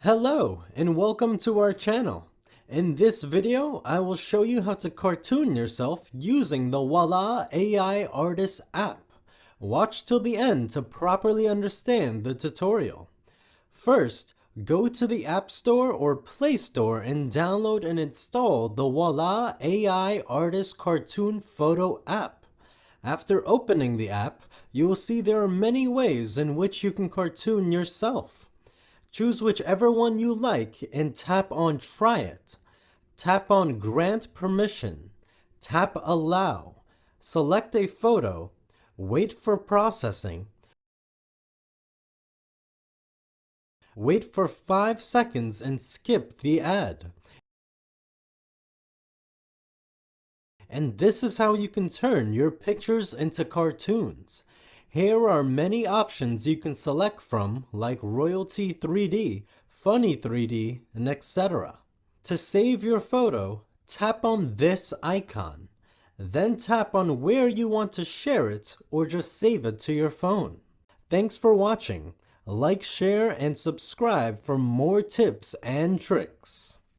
Hello and welcome to our channel. In this video, I will show you how to cartoon yourself using the Voila AI Artist app. Watch till the end to properly understand the tutorial. First, go to the App Store or Play Store and download and install the Voila AI Artist Cartoon Photo app. After opening the app, you will see there are many ways in which you can cartoon yourself. Choose whichever one you like and tap on Try It. Tap on Grant Permission. Tap Allow. Select a photo. Wait for processing. Wait for 5 seconds and skip the ad. And this is how you can turn your pictures into cartoons. Here are many options you can select from, like Royalty 3D, Funny 3D, and etc. To save your photo, tap on this icon. Then tap on where you want to share it or just save it to your phone. Thanks for watching. Like, share, and subscribe for more tips and tricks.